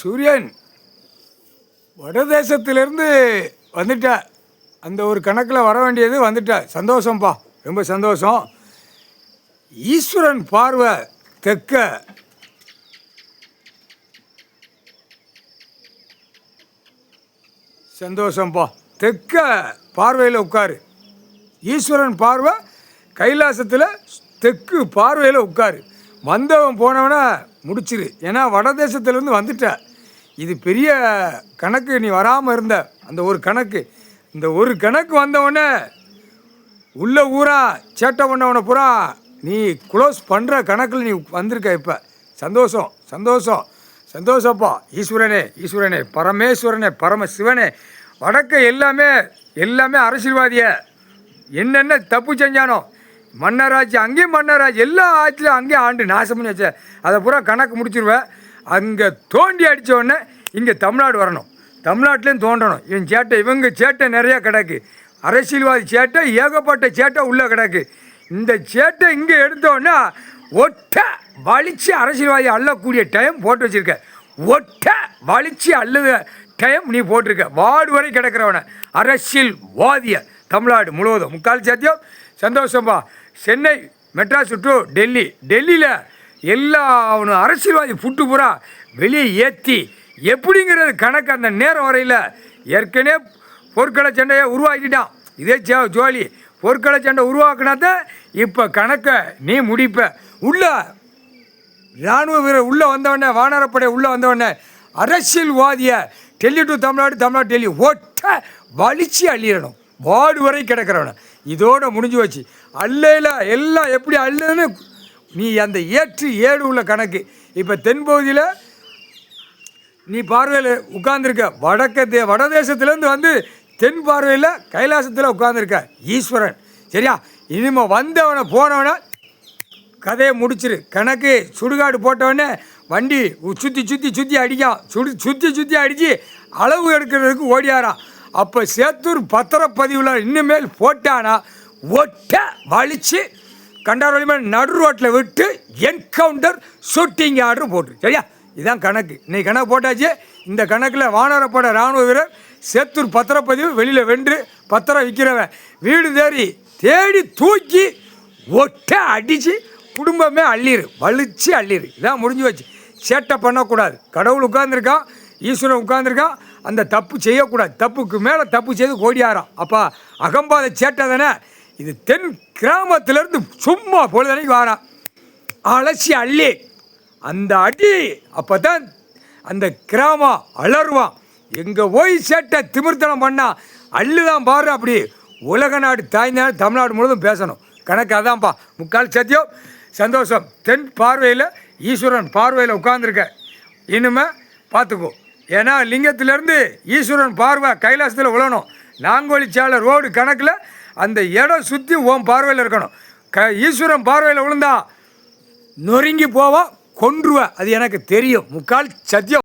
சூரியன் வடதேசத்திலிருந்து வந்துட்ட. அந்த ஒரு கணக்கில் வர வேண்டியது வந்துட்ட. சந்தோஷம்ப்பா, ரொம்ப சந்தோஷம். ஈஸ்வரன் பார்வை தெற்க. சந்தோஷம்ப்பா. தெற்க பார்வையில் உட்காரு. ஈஸ்வரன் பார்வை கைலாசத்தில் தெற்கு பார்வையில் உட்காரு. வந்தவன் போனவனை முடிச்சிரு. ஏன்னா வடதேசத்துலேருந்து வந்துட்ட. இது பெரிய கணக்கு. நீ வராமல் இருந்த அந்த ஒரு கணக்கு, இந்த ஒரு கணக்கு வந்தவொடனே உள்ள ஊரா சேட்டை பண்ணவனை பூரா நீ க்ளோஸ் பண்ணுற கணக்கில் நீ வந்திருக்க. இப்போ சந்தோஷம் சந்தோஷம் சந்தோஷப்பா. ஈஸ்வரனே ஈஸ்வரனே பரமேஸ்வரனே பரமசிவனே வடக்க எல்லாமே எல்லாமே அரசியல்வாதிய என்னென்ன தப்பு செஞ்சானோ மன்னராட்சி அங்கேயும் மன்னராட்சி எல்லா ஆட்சியும் அங்கேயும் ஆண்டு நாசம் பண்ணி வச்ச அதை பூரா கணக்கு முடிச்சிருவேன். அங்கே தோண்டி அடித்த உடனே இங்கே தமிழ்நாடு வரணும். தமிழ்நாட்டிலையும் தோண்டணும். இவன் சேட்டை இவங்க சேட்டை நிறையா கிடக்கு. அரசியல்வாதி சேட்டை ஏகப்பட்ட சேட்டை உள்ளே கிடக்கு. இந்த சேட்டை இங்கே எடுத்தோன்னா ஒட்டை வலிச்சு அரசியல்வாதி அள்ளக்கூடிய டைம் போட்டு வச்சுருக்க. ஒட்டை வலிச்சு அள்ளுத டைம் நீ போட்டிருக்க. வார்டு வரை கிடக்கிறவனை அரசியல்வாதிய தமிழ்நாடு முழுவதும் முக்கால் சாத்தியம். சந்தோஷம்பா. சென்னை மெட்ராஸ் டு டெல்லி, டெல்லியில் எல்லா அவனு அரசியல்வாதி புட்டு பூரா வெளியே ஏற்றி எப்படிங்கிறது கணக்கு அந்த நேரம் வரையில் ஏற்கனவே பொற்களை சண்டையை உருவாக்கிட்டான். இதே ஜோலி பொற்களை சண்டை உருவாக்குனாதான் இப்போ கணக்கை நீ முடிப்ப. உள்ள இராணுவ வீரர் உள்ளே வந்தவொடனே வானரப்படை உள்ளே வந்தவொடனே அரசியல்வாதியை டெல்லி டு தமிழ்நாடு, தமிழ்நாடு டெல்லி ஒட்ட வலிச்சு அள்ளிடணும். வார்டு வரை கிடக்கிறவனை இதோட முடிஞ்சு வச்சு அல்லையில் எல்லாம் எப்படி அல்லுன்னு நீ அந்த ஏற்று ஏடு உள்ள கணக்கு. இப்போ தென்பகுதியில் நீ பார்வையில் உட்கார்ந்துருக்க. வடதேசத்துலேருந்து வந்து தென் பார்வையில் கைலாசத்தில் உட்கார்ந்துருக்க ஈஸ்வரன். சரியா? இனிமேல் வந்தவனை போனவனை கதையை முடிச்சிரு. கணக்கு சுடுகாடு போட்டவொடனே வண்டி சுற்றி சுற்றி சுற்றி அடிக்கான். சுற்றி சுற்றி அடித்து அளவு எடுக்கிறதுக்கு ஓடியாரான். அப்போ சேத்தூர் பத்திரப்பதிவில் இன்னுமேல் போட்டானா ஒட்ட வலிச்சு கண்டாரோலி மேலே நடு ரோட்டில் விட்டு என்கவுண்டர் ஷூட்டிங் ஆர்டர் போட்டுரு. சரியா? இதுதான் கணக்கு. இன்னைக்கு கணக்கு போட்டாச்சு. இந்த கணக்கில் வானரப்பட இராணுவ வீரர் சேத்தூர் பத்திரப்பதிவு வெளியில் வென்று பத்திரம் விற்கிறவன் வீடு தேடி தூக்கி ஒட்ட அடித்து குடும்பமே அள்ளிரு, வலிச்சு அள்ளிரு. இதான் முடிஞ்சு வச்சு. சேட்டை பண்ணக்கூடாது. கடவுள் உட்கார்ந்துருக்கான், ஈஸ்வரன் உட்கார்ந்துருக்கான். அந்த தப்பு செய்யக்கூடாது. தப்புக்கு மேலே தப்பு செய்து கோடியாராம். அப்போ அகம்பாத சேட்டை தானே இது. தென் கிராமத்திலேருந்து சும்மா பொழுதனைக்கு வாரான் அலசி அள்ளி அந்த அடி. அப்போ தான் அந்த கிராமம் அலறுவான். எங்கே போய் சேட்டை திமிர்த்தனம் பண்ணால் அள்ளுதான் பாரு. அப்படி உலக நாடு தாய்ந்தாலும் தமிழ்நாடு முழுவதும் பேசணும். கணக்கு அதான்ப்பா. முக்கால் சத்தியம். சந்தோஷம். தென் பார்வையில் ஈஸ்வரன் பார்வையில் உட்கார்ந்துருக்க. இனிமே பார்த்துக்கோ. ஏன்னா லிங்கத்திலேருந்து ஈஸ்வரன் பார்வை கைலாசத்தில் விழணும். நாங்கோலிச்சாலை ரோடு கணக்கில் அந்த இடம் சுற்றி ஓம் பார்வையில் இருக்கணும். ஈஸ்வரன் பார்வையில் விழுந்தா நொறுங்கி போவா, கொன்றுவ. அது எனக்கு தெரியும். முக்கால் சத்தியம்.